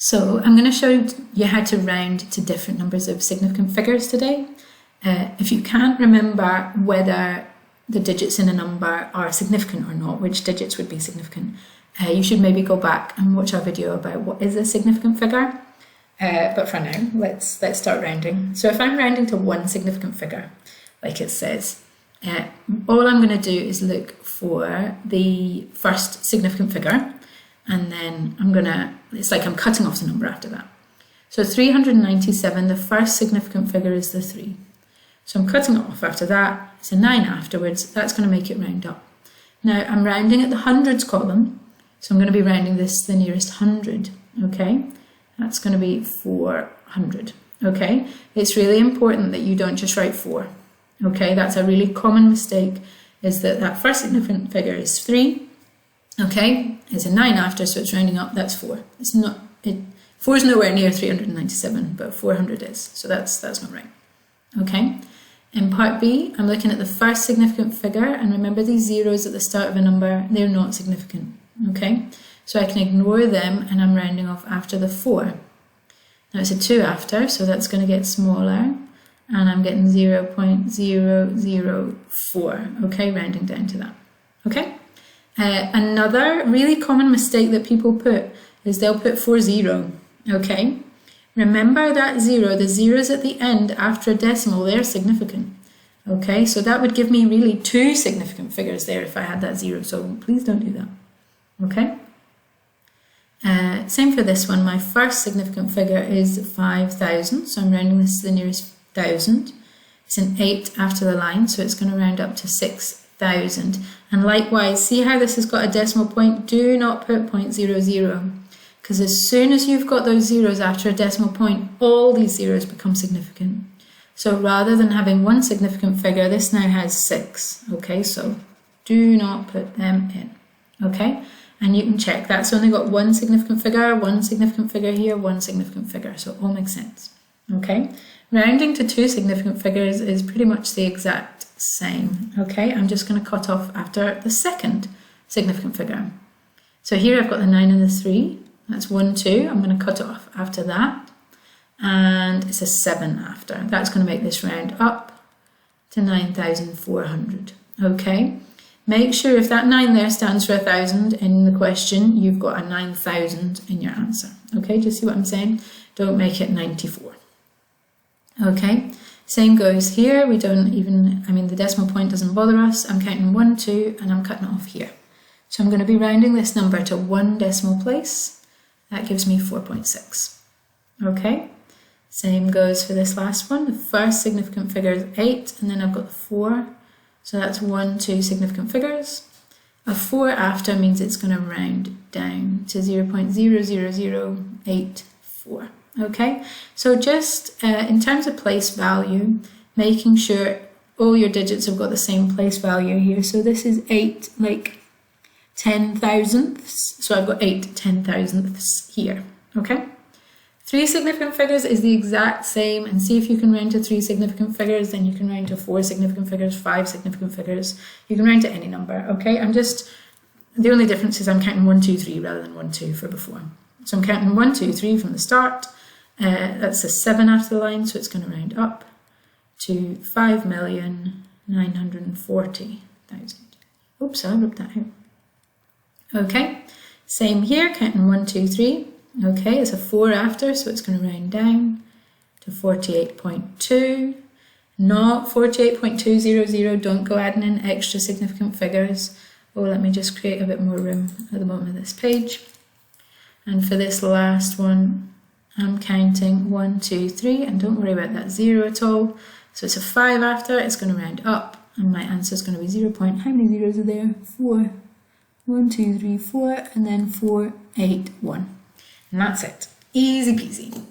So I'm going to show you how to round to different numbers of significant figures today. If you can't remember whether the digits in a number are significant or not, which digits would be significant, you should maybe go back and watch our video about what is a significant figure. But for now, let's start rounding. So if I'm rounding to one significant figure, like it says, all I'm going to do is look for the first significant figure, and then it's like I'm cutting off the number after that. So 397, the first significant figure is the 3. So I'm cutting it off after that. It's a 9 afterwards. That's going to make it round up. Now I'm rounding at the hundreds column, so I'm going to be rounding this to the nearest 100. Okay, that's going to be 400. Okay, it's really important that you don't just write 4. Okay, that's a really common mistake, is that first significant figure is 3. Okay, it's a 9 after, so it's rounding up. That's 4. It's not. 4 is nowhere near 397, but 400 is. So that's not right. Okay. In part B, I'm looking at the first significant figure, and remember these zeros at the start of a number, they're not significant. Okay, so I can ignore them, and I'm rounding off after the 4. Now it's a 2 after, so that's going to get smaller, and I'm getting 0.004. Okay, rounding down to that. Okay. Another really common mistake that people put is they'll put 40. Okay, remember that 0, the zeros at the end after a decimal, they're significant. Okay, so that would give me really 2 significant figures there if I had that 0, so please don't do that. Okay, same for this one. My first significant figure is 5,000, so I'm rounding this to the nearest 1,000. It's an 8 after the line, so it's going to round up to 6,000. And likewise, see how this has got a decimal point? Do not put 0.00, because as soon as you've got those zeros after a decimal point, all these zeros become significant. So rather than having one significant figure, this now has 6. Okay, so do not put them in. Okay, and you can check that's only got one significant figure here, one significant figure, so it all makes sense. Okay, rounding to 2 significant figures is pretty much the exact same. Okay, I'm just going to cut off after the second significant figure. So here I've got the 9 and the 3. That's 1, 2. I'm going to cut it off after that. And it's a 7 after. That's going to make this round up to 9,400. Okay. Make sure if that 9 there stands for 1,000 in the question, you've got a 9,000 in your answer. Okay, do you see what I'm saying? Don't make it 94. Okay. Same goes here. We don't even, the decimal point doesn't bother us. I'm counting 1, 2, and I'm cutting it off here. So I'm going to be rounding this number to 1 decimal place. That gives me 4.6. Okay, same goes for this last one. The first significant figure is 8, and then I've got the 4. So that's 1, 2 significant figures. A 4 after means it's going to round down to 0.00084. Okay, so just in terms of place value, making sure all your digits have got the same place value here. So this is 8, like 10,000ths, so I've got 8 10,000ths here. Okay, 3 significant figures is the exact same, and see if you can round to 3 significant figures. Then you can round to 4 significant figures, 5 significant figures. You can round to any number. Okay, the only difference is I'm counting 1, 2, 3 rather than 1, 2 for before. So I'm counting 1, 2, 3 from the start. That's a 7 after the line, so it's going to round up to 5,940,000. Oops, I rubbed that out. Okay, same here, counting 1, 2, 3. Okay, it's a 4 after, so it's going to round down to 48.2. Not 48.200, don't go adding in extra significant figures. Oh, let me just create a bit more room at the bottom of this page. And for this last one, I'm counting 1, 2, 3, and don't worry about that 0 at all. So it's a 5 after, it's going to round up, and my answer is going to be 0. How many zeros are there? 4. 1, 2, 3, 4, and then 4, 8, 1. And that's it. Easy peasy.